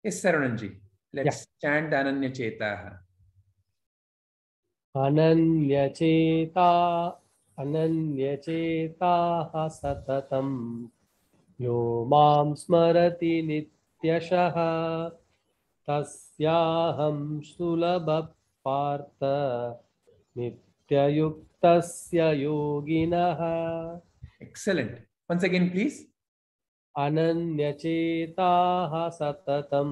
Yes, Sarananji. Let's chant Ananya Chetaha. Ananyachetaha satatam yo mam smarati nityashaha tasyaham sulabha partha nityayuktasya yoginaha. Excellent. Once again, please. Ananyachetaha satatam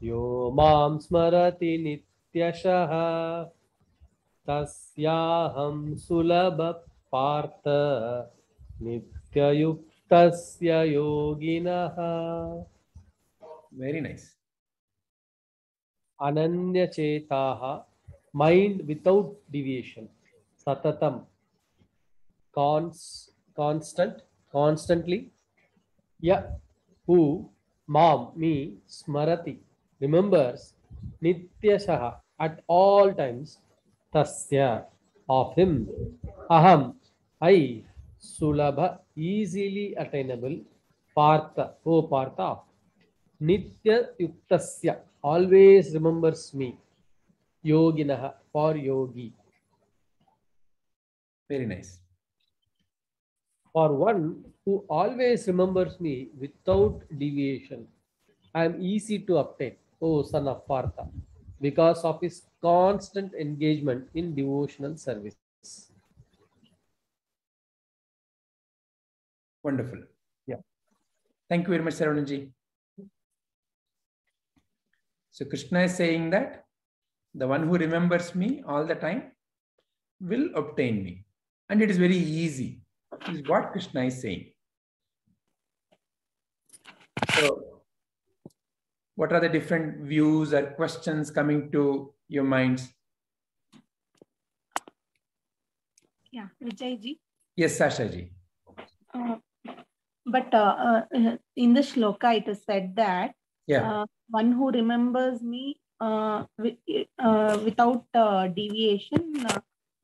yo mam smarati nityashaha tasyaham sulabha partha nityayuktasya yoginaha. Very nice. Ananyachetaha, mind without deviation. Satatam, constantly. Ya, who, mam, me, smarati, remembers, nityashaha, at all times, tasya, of him, aham, I, sulabha, easily attainable, partha, oh partha, nitya yuktasya, always remembers me, yoginaha, for yogi. Very nice. For one who always remembers me without deviation, I am easy to obtain, O son of Partha, because of his constant engagement in devotional service. Wonderful. Yeah. Thank you very much, Sarananji. So Krishna is saying that the one who remembers me all the time will obtain me. And it is very easy. This is what Krishna is saying. So what are the different views or questions coming to your minds? Yeah, Vijay ji. Yes, Sasha ji. But in the shloka, it is said that one who remembers me without deviation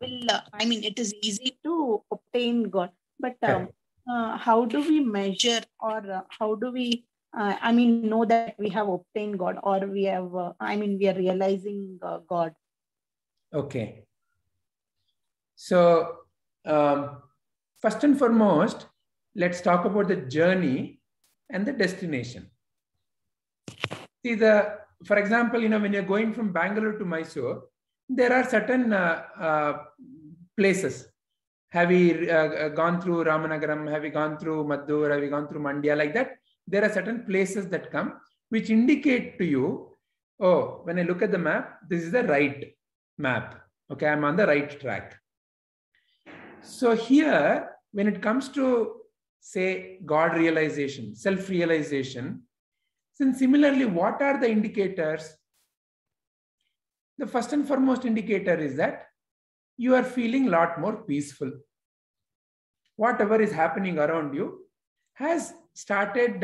will, I mean, it is easy to obtain God. But how do we measure, or how do we, I mean, know that we have obtained God, or we have, I mean, we are realizing God? Okay. So, first and foremost, let's talk about the journey and the destination. See, for example, when you're going from Bangalore to Mysore, there are certain places. Have we gone through Ramanagaram? Have we gone through Maddur? Have we gone through Mandya? Like that, there are certain places that come which indicate to you, oh, when I look at the map, this is the right map. Okay, I'm on the right track. So here, when it comes to, say, God realization, self-realization, then similarly, what are the indicators? The first and foremost indicator is that you are feeling a lot more peaceful. Whatever is happening around you has started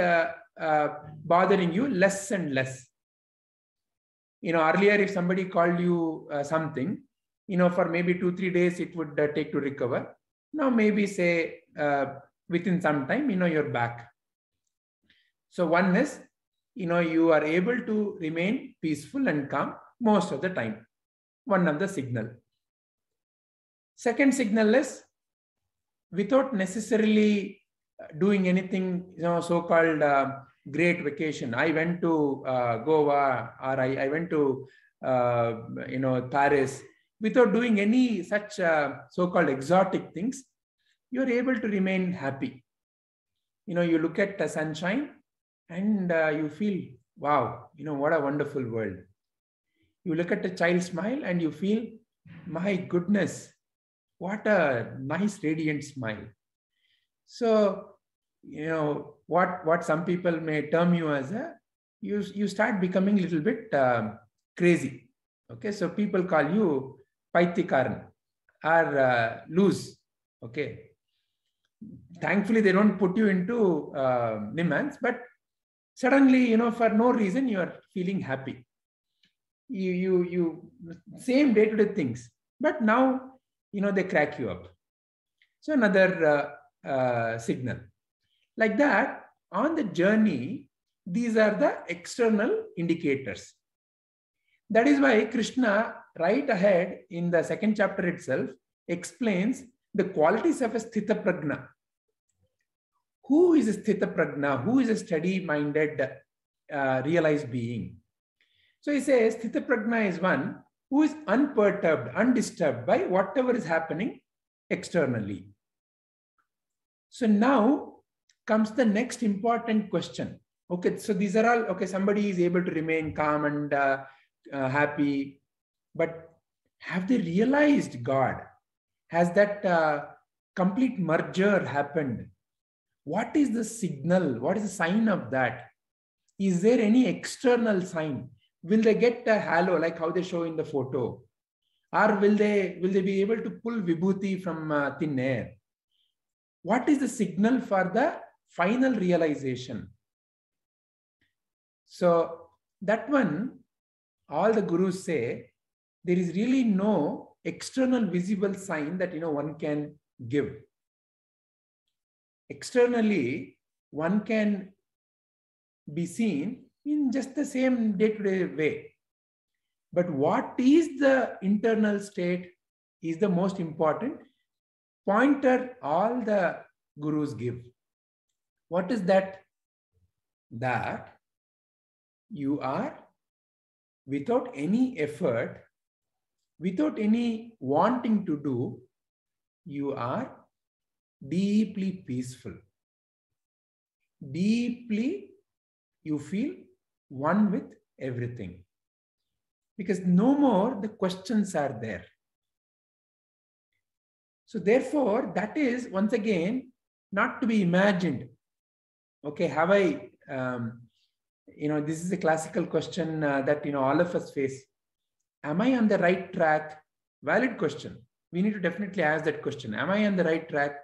bothering you less and less. Earlier, if somebody called you something, for maybe 2-3 days, it would take to recover. Now, maybe say within some time, you're back. So one is, you are able to remain peaceful and calm most of the time. One of the signal. Second signal is, without necessarily doing anything, so-called great vacation. I went to Goa, or I went to, Paris. Without doing any such so-called exotic things, you're able to remain happy. You look at the sunshine and you feel, wow, what a wonderful world. You look at a child smile and you feel, my goodness, what a nice, radiant smile. So, what some people may term you as you start becoming a little bit crazy. Okay, so people call you Paitikaran or loose. Okay. Thankfully, they don't put you into Nimans, but suddenly, for no reason, you are feeling happy. You same day-to-day things, but now, they crack you up. So another signal. Like that, on the journey, These are the external indicators. That is why Krishna, right ahead in the second chapter itself, explains the qualities of a Sthita Prajna. Who is a Sthita Prajna? Who is a steady-minded, realized being? So he says Sthita Prajna is one who is unperturbed, undisturbed by whatever is happening externally. So now comes the next important question. Okay, so these are all, okay, somebody is able to remain calm and happy, but have they realized God? Has that complete merger happened? What is the signal? What is the sign of that? Is there any external sign? Will they get a halo like how they show in the photo? Or will they be able to pull vibhuti from thin air? What is the signal for the final realization? So that one, all the gurus say, there is really no external visible sign that one can give. Externally, one can be seen in just the same day-to-day way. But what is the internal state is the most important pointer all the gurus give. What is that? That you are, without any effort, without any wanting to do, you are deeply peaceful. Deeply, you feel one with everything. Because no more the questions are there. So therefore, that is once again not to be imagined. Okay, have I, this is a classical question that all of us face. Am I on the right track? Valid question. We need to definitely ask that question. Am I on the right track?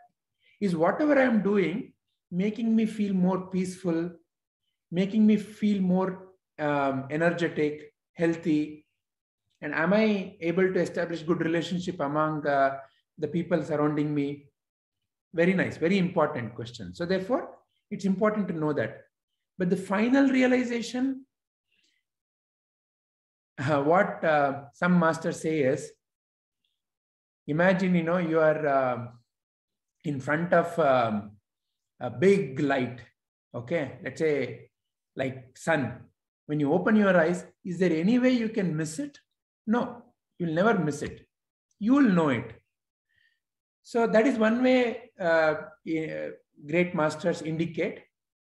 Is whatever I am doing making me feel more peaceful, making me feel more energetic, healthy? And am I able to establish good relationship among the people surrounding me? Very nice, very important question. So therefore, it's important to know that. But the final realization, what some masters say is, imagine, you are in front of a big light, okay? Let's say like sun. When you open your eyes, is there any way you can miss it? No, you'll never miss it. You will know it. So that is one way great masters indicate.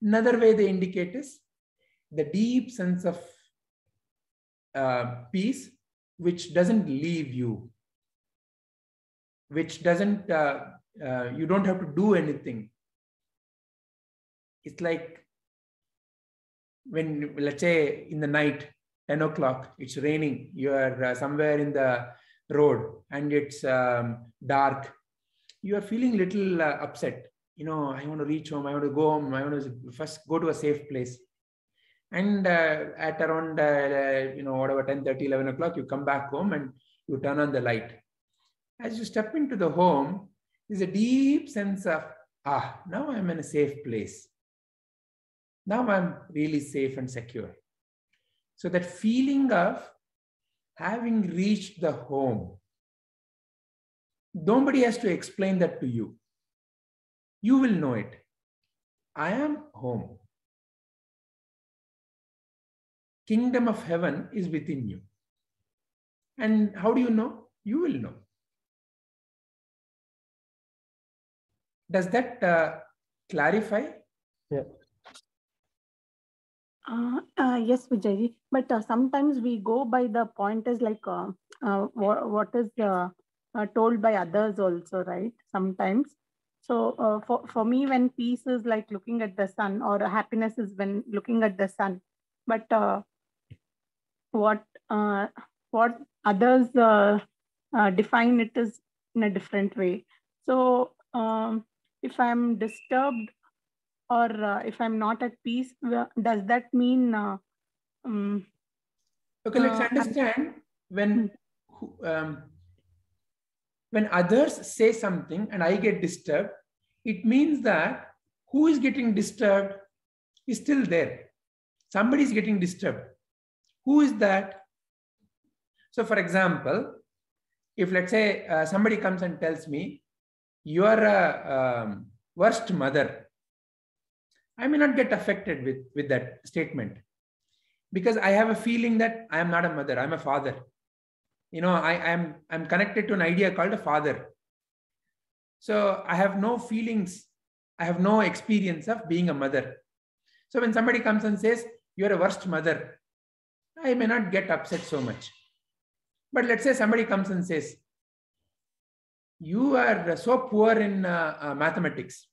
Another way they indicate is the deep sense of peace, which doesn't leave you, which doesn't, you don't have to do anything. It's like when, let's say in the night, 10 o'clock, it's raining, you are somewhere in the road and it's dark. You are feeling a little upset. I want to reach home, I want to go home, I want to first go to a safe place. And at around, 10:30, 11 o'clock, you come back home and you turn on the light. As you step into the home, there's a deep sense of, now I'm in a safe place. Now I'm really safe and secure. So that feeling of having reached the home, nobody has to explain that to you. You will know it. I am home. Kingdom of heaven is within you. And how do you know? You will know. Does that clarify? Yeah. Yes, Vijay. But sometimes we go by the pointers like what is told by others also, right? Sometimes. So for me, when peace is like looking at the sun, or happiness is when looking at the sun. But what others define it is in a different way. So if I'm disturbed, or if I'm not at peace, does that mean? Okay, let's understand when others say something and I get disturbed, it means that who is getting disturbed is still there. somebody is getting disturbed. Who is that? So for example, if let's say somebody comes and tells me, you are a worst mother, I may not get affected with that statement, because I have a feeling that I am not a mother, I'm a father. You know, I'm connected to an idea called a father. So I have no feelings, I have no experience of being a mother. So when somebody comes and says, you're a worst mother, I may not get upset so much. But let's say somebody comes and says, you are so poor in mathematics.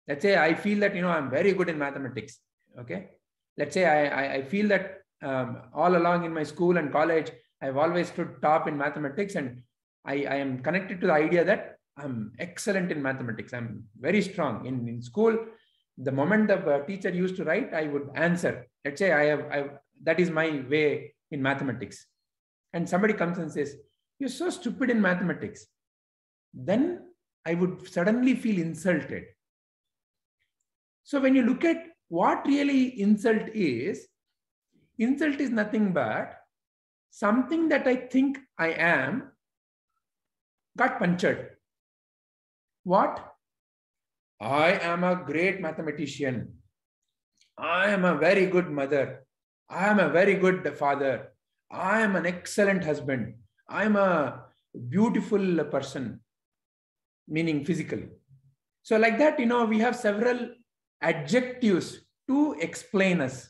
Let's say I feel that, you know, I'm very good in mathematics. Okay. Let's say I feel that all along in my school and college, I've always stood top in mathematics, and I am connected to the idea that I'm excellent in mathematics. I'm very strong in school. The moment the teacher used to write, I would answer. Let's say that is my way in mathematics. And somebody comes and says, you're so stupid in mathematics. Then I would suddenly feel insulted. So when you look at what really insult is nothing but something that I think I am got punctured. What? I am a great mathematician. I am a very good mother. I am a very good father. I am an excellent husband. I am a beautiful person, meaning physically. So like that, you know, we have several adjectives to explain us.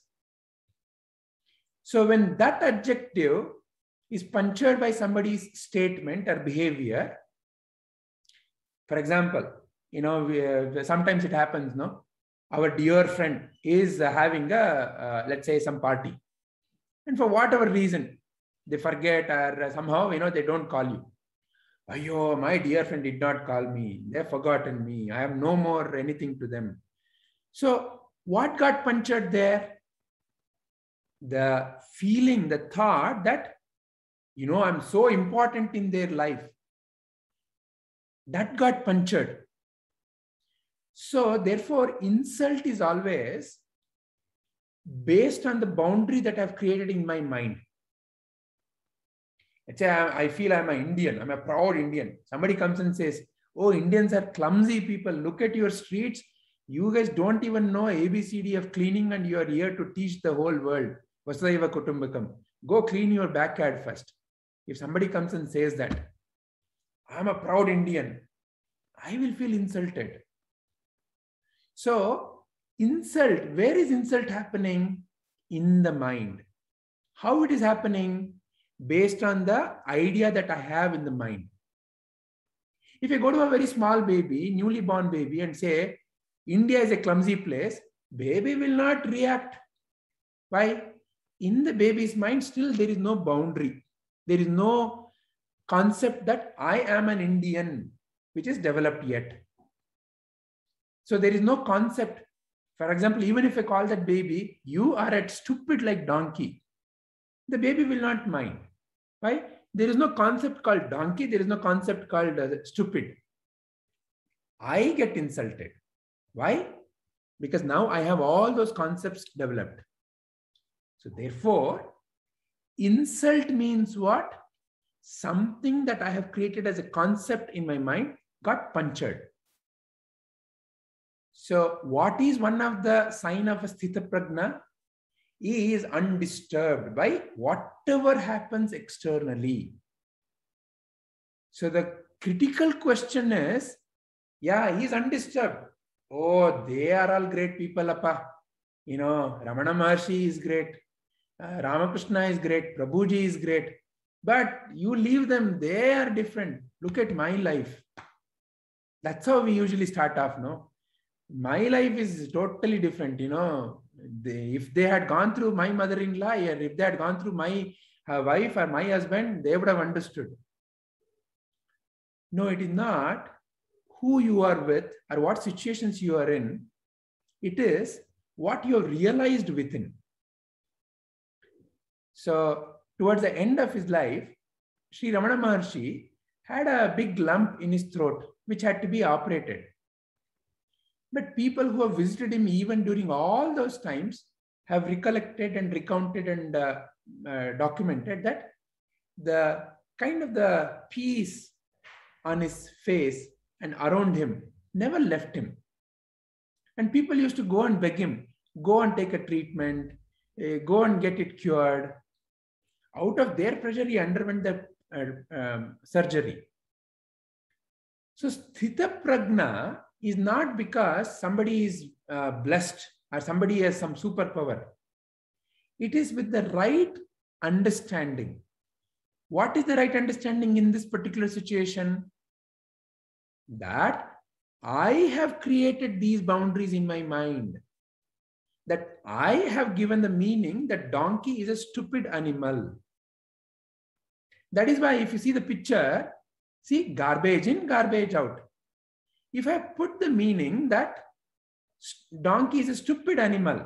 So when that adjective is punctured by somebody's statement or behavior, for example, you know, sometimes it happens, no? Our dear friend is having let's say some party. And for whatever reason, they forget or somehow, you know, they don't call you. Ayo, my dear friend did not call me. They've forgotten me. I have no more anything to them. So what got punctured there? The feeling, the thought that, you know, I'm so important in their life. That got punctured. So therefore, insult is always based on the boundary that I've created in my mind. Let's say I feel I'm an Indian, I'm a proud Indian. Somebody comes and says, oh, Indians are clumsy people. Look at your streets. You guys don't even know ABCD of cleaning, and you are here to teach the whole world. Vasudhaiva Kutumbakam. Go clean your backyard first. If somebody comes and says that, I'm a proud Indian, I will feel insulted. So insult, where is insult happening? In the mind. How it is happening? Based on the idea that I have in the mind. If I go to a very small baby, newly born baby, and say, India is a clumsy place, baby will not react. Why? In the baby's mind, still there is no boundary. There is no concept that I am an Indian, which is developed yet. So there is no concept. For example, even if I call that baby, you are a stupid like donkey, the baby will not mind. Why? There is no concept called donkey. There is no concept called stupid. I get insulted. Why? Because now I have all those concepts developed. So therefore, insult means what? Something that I have created as a concept in my mind got punctured. So what is one of the sign of a sthita prajna? He is undisturbed by whatever happens externally. So the critical question is, yeah, he is undisturbed. Oh, they are all great people, appa. You know, Ramana Maharshi is great. Ramakrishna is great. Prabhuji is great. But you leave them, they are different. Look at my life. That's how we usually start off, no? My life is totally different, you know. If they had gone through my mother-in-law, or if they had gone through my wife or my husband, they would have understood. No, it is not who you are with or what situations you are in. It is what you have realized within. So towards the end of his life, Sri Ramana Maharshi had a big lump in his throat, which had to be operated. But people who have visited him even during all those times have recollected and recounted and documented that the kind of the peace on his face and around him never left him. And people used to go and beg him, go and take a treatment, go and get it cured. Out of their pressure, he underwent the surgery. So Sthita Prajna is not because somebody is blessed or somebody has some superpower. It is with the right understanding. What is the right understanding in this particular situation? That I have created these boundaries in my mind. That I have given the meaning that donkey is a stupid animal. That is why if you see the picture, see garbage in, garbage out. If I put the meaning that donkey is a stupid animal,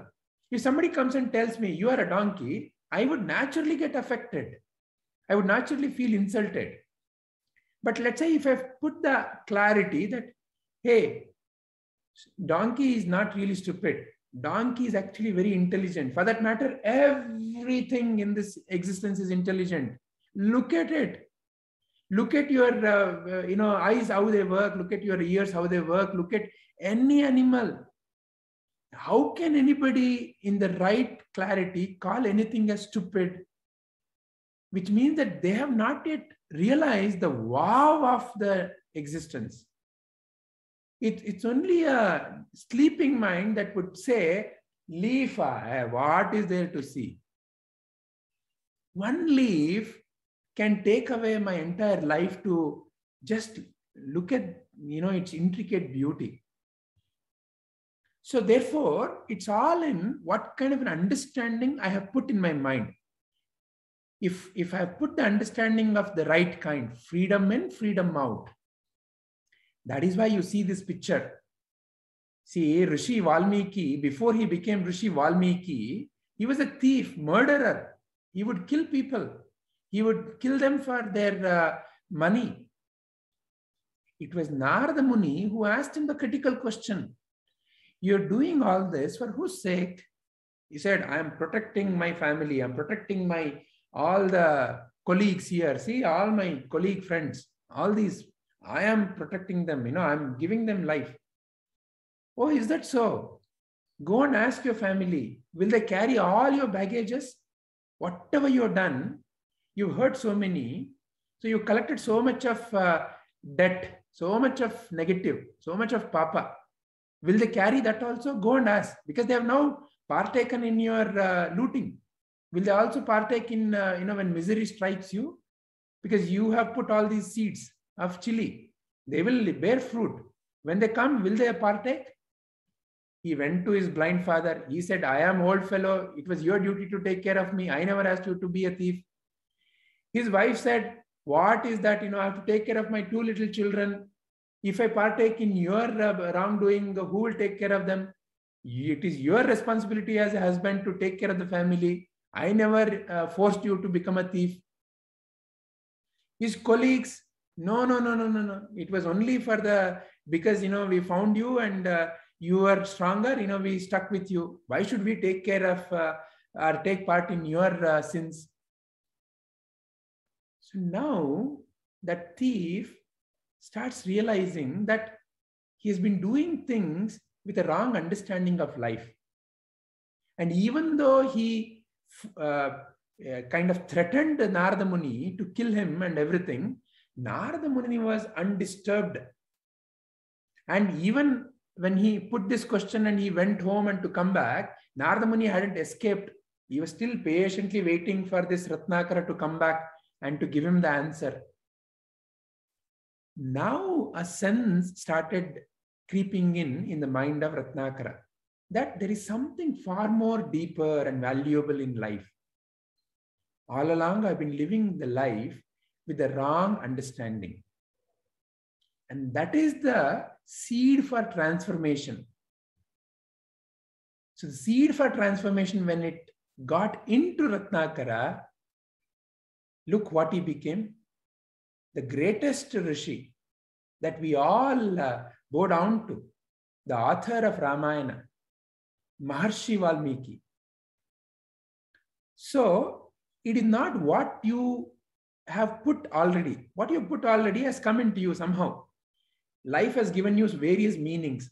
if somebody comes and tells me you are a donkey, I would naturally get affected. I would naturally feel insulted. But let's say if I put the clarity that, hey, donkey is not really stupid. Donkey is actually very intelligent. For that matter, everything in this existence is intelligent. Look at it. Look at your eyes, how they work. Look at your ears, how they work. Look at any animal. How can anybody in the right clarity call anything as stupid? Which means that they have not yet realized the wow of the existence. It's only a sleeping mind that would say, leaf, what is there to see? One leaf can take away my entire life to just look at, its intricate beauty. So therefore, it's all in what kind of an understanding I have put in my mind. If I have put the understanding of the right kind, freedom in, freedom out. That is why you see this picture. See, Rishi Valmiki, before he became Rishi Valmiki, he was a thief, murderer. He would kill people. He would kill them for their money. It was Narada Muni who asked him the critical question. You're doing all this for whose sake? He said, I am protecting my family. I'm protecting all the colleagues here. See, all my colleague friends, all these, I am protecting them. I'm giving them life. Oh, is that so? Go and ask your family. Will they carry all your baggages? Whatever you've done, you've hurt so many. So you collected so much of debt, so much of negative, so much of papa. Will they carry that also? Go and ask, because they have now partaken in your looting. Will they also partake in, when misery strikes you? Because you have put all these seeds of chili. They will bear fruit. When they come, will they partake? He went to his blind father. He said, I am old fellow. It was your duty to take care of me. I never asked you to be a thief. His wife said, what is that? I have to take care of my 2 little children. If I partake in your wrongdoing, who will take care of them? It is your responsibility as a husband to take care of the family. I never forced you to become a thief. His colleagues, no. It was only for because, we found you and you are stronger, we stuck with you. Why should we take care of or take part in your sins? So now that thief starts realizing that he has been doing things with a wrong understanding of life. And even though he kind of threatened Narada Muni to kill him and everything, Narada Muni was undisturbed. And even when he put this question and he went home and to come back, Narada Muni hadn't escaped. He was still patiently waiting for this Ratnakara to come back and to give him the answer. Now a sense started creeping in the mind of Ratnakara that there is something far more deeper and valuable in life. All along, I've been living the life with the wrong understanding. And that is the seed for transformation. So the seed for transformation, when it got into Ratnakara, look what he became. The greatest Rishi that we all bow down to, the author of Ramayana, Maharshi Valmiki. So it is not what you have put already. What you put already has come into you somehow. Life has given you various meanings.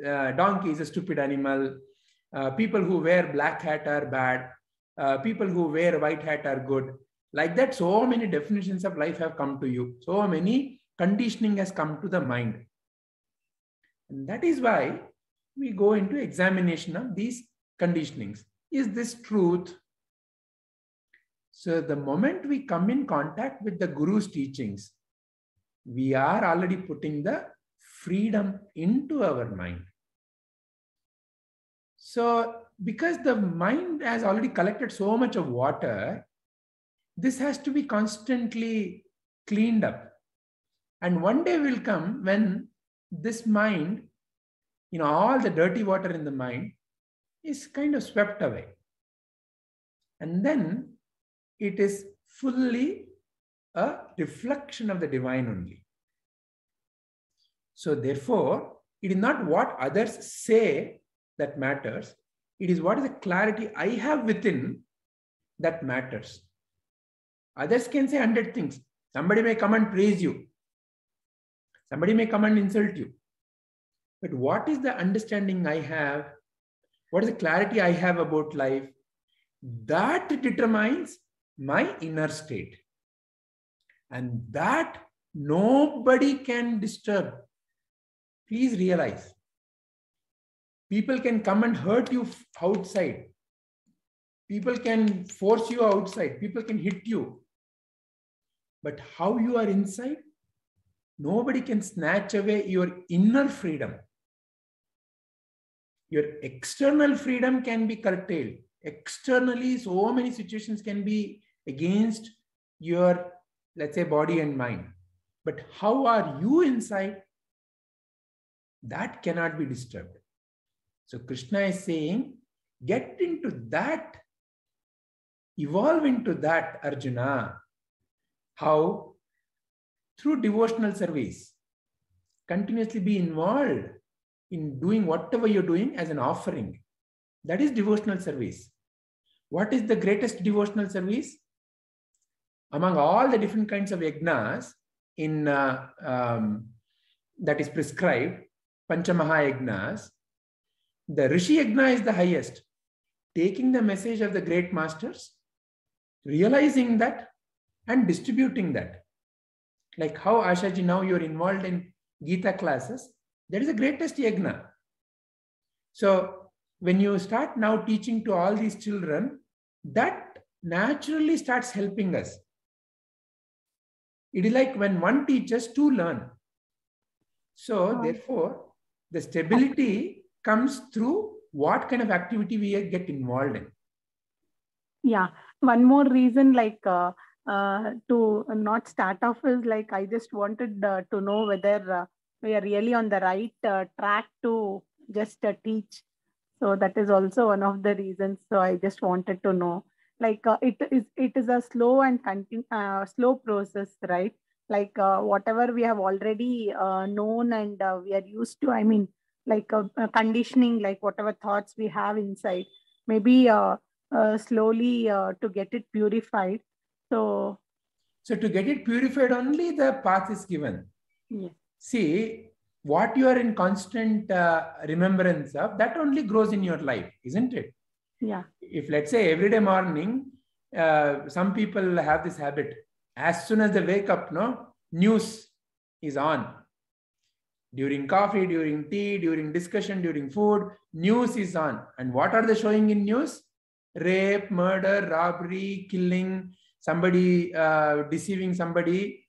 Donkey is a stupid animal. People who wear black hat are bad. People who wear white hat are good. Like that, so many definitions of life have come to you. So many conditioning has come to the mind. And that is why we go into examination of these conditionings. Is this truth? So the moment we come in contact with the Guru's teachings, we are already putting the freedom into our mind. So because the mind has already collected so much of water, this has to be constantly cleaned up. And one day will come when this mind, all the dirty water in the mind is kind of swept away. And then it is fully a reflection of the divine only. So therefore, it is not what others say that matters. It is what is the clarity I have within that matters. Others can say 100 things. Somebody may come and praise you. Somebody may come and insult you. But what is the understanding I have? What is the clarity I have about life? That determines my inner state. And that nobody can disturb. Please realize. People can come and hurt you outside. People can force you outside. People can hit you. But how you are inside, nobody can snatch away your inner freedom. Your external freedom can be curtailed. Externally, so many situations can be against your, let's say, body and mind. But how are you inside? That cannot be disturbed. So Krishna is saying, get into that, evolve into that, Arjuna. How? Through devotional service. Continuously be involved in doing whatever you're doing as an offering. That is devotional service. What is the greatest devotional service? Among all the different kinds of yajnas in that is prescribed, Panchamaha yajnas, the Rishi yajna is the highest. Taking the message of the great masters, realizing that and distributing that. Like how Ashaji, now you're involved in Gita classes, that is the greatest yajna. So when you start now teaching to all these children, that naturally starts helping us. It is like when one teaches, two learn. So therefore, the stability comes through what kind of activity we get involved in. Yeah. One more reason, like to not start off is like, I just wanted to know whether we are really on the right track to just teach. So that is also one of the reasons. So I just wanted to know, like it is a slow and slow process, right? Like whatever we have already known and we are used to, I mean, like conditioning, like whatever thoughts we have inside, maybe slowly to get it purified. So to get it purified, only the path is given. Yeah. See, what you are in constant remembrance of, that only grows in your life, isn't it? Yeah. If let's say every day morning, some people have this habit. As soon as they wake up, news is on. During coffee, during tea, during discussion, during food, news is on. And what are they showing in news? Rape, murder, robbery, killing, somebody deceiving somebody.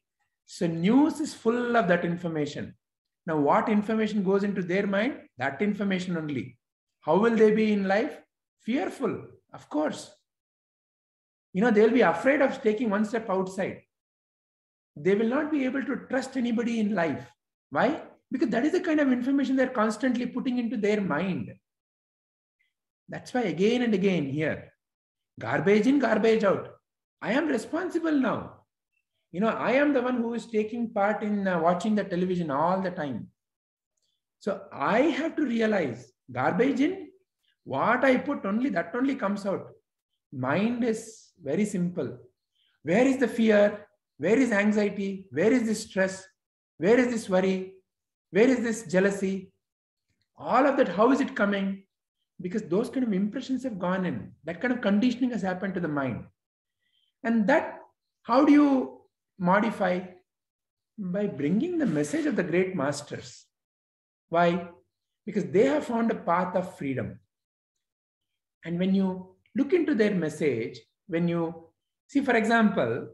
So news is full of that information. Now, what information goes into their mind? That information only. How will they be in life? Fearful, of course. They'll be afraid of taking one step outside. They will not be able to trust anybody in life. Why? Because that is the kind of information they're constantly putting into their mind. That's why again and again here, garbage in, garbage out. I am responsible now. I am the one who is taking part in watching the television all the time. So I have to realize, garbage in, what I put only, that only comes out. mind is very simple. Where is the fear? Where is anxiety? Where is this stress? Where is this worry? Where is this jealousy? All of that, how is it coming? Because those kind of impressions have gone in. That kind of conditioning has happened to the mind. And that, how do you modify? By bringing the message of the great masters. Why? Because they have found a path of freedom. And when you look into their message, when you see, for example,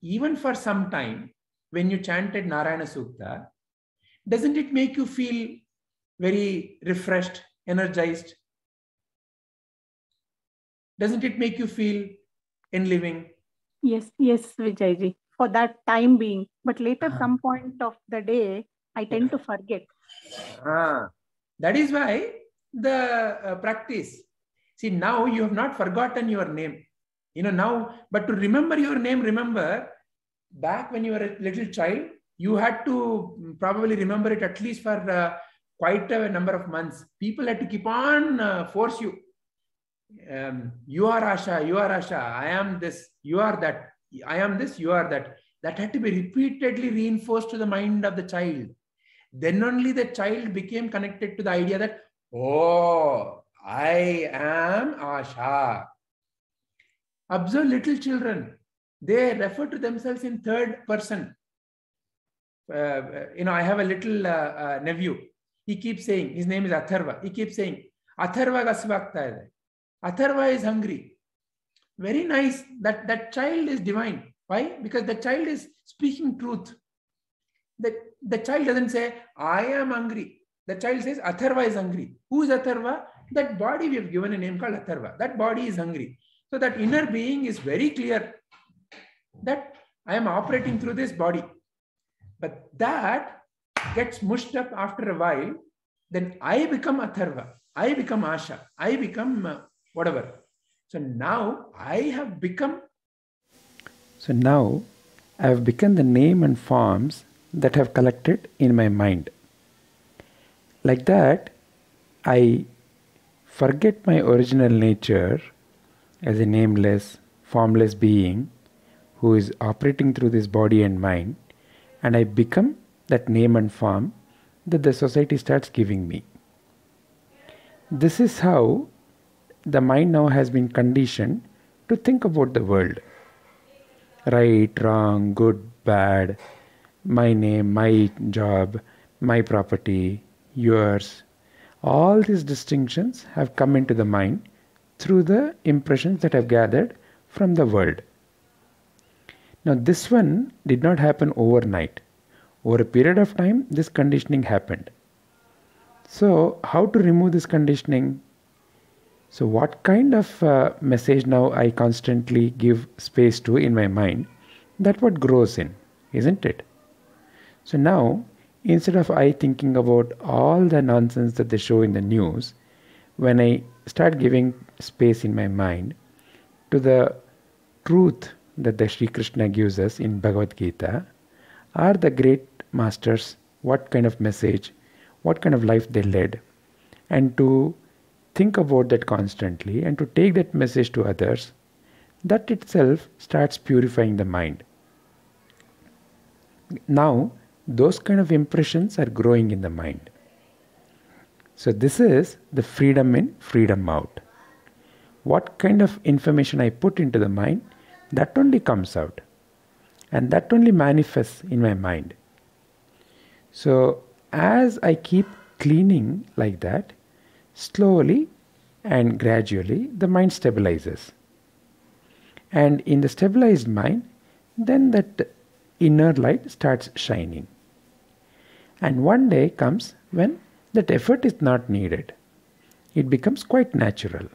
even for some time, when you chanted Narayana Sukta, doesn't it make you feel very refreshed, energized? Doesn't it make you feel enliving? Yes, Vijayji, for that time being. But later, some point of the day, I tend to forget. That is why the practice. See, now you have not forgotten your name. Now, but to remember your name, remember, back when you were a little child, you had to probably remember it at least for quite a number of months. People had to keep on force you. You are Asha, you are Asha, I am this, you are that, I am this, you are that. That had to be repeatedly reinforced to the mind of the child. Then only the child became connected to the idea that, oh, I am Asha. Observe little children. They refer to themselves in third person. I have a little nephew. He keeps saying, his name is Atharva. He keeps saying, Atharva gasvakta hai. Atharva is hungry. Very nice. That child is divine. Why? Because the child is speaking truth. The child doesn't say, I am hungry. The child says, Atharva is hungry. Who is Atharva? That body, we have given a name called Atharva. That body is hungry. So that inner being is very clear that I am operating through this body. But that gets mushed up after a while. Then I become Atharva. I become Asha. I become whatever. So now I have become the name and forms that have collected in my mind. Like that, I forget my original nature as a nameless, formless being who is operating through this body and mind, and I become that name and form that the society starts giving me. This is how the mind now has been conditioned to think about the world. Right, wrong, good, bad, my name, my job, my property, yours. All these distinctions have come into the mind through the impressions that I've gathered from the world. Now this one did not happen overnight. Over a period of time, this conditioning happened. So how to remove this conditioning? So what kind of message now I constantly give space to in my mind, that what grows in, isn't it? So now, instead of I thinking about all the nonsense that they show in the news, when I start giving space in my mind to the truth that the Sri Krishna gives us in Bhagavad Gita, are the great masters, what kind of message, what kind of life they led, and to think about that constantly and to take that message to others, that itself starts purifying the mind. Now, those kind of impressions are growing in the mind. So this is the freedom in, freedom out. What kind of information I put into the mind, that only comes out. And that only manifests in my mind. So as I keep cleaning like that, slowly and gradually the mind stabilizes. And in the stabilized mind, then that inner light starts shining. And one day comes when that effort is not needed. It becomes quite natural.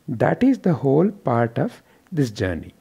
That is the whole part of this journey.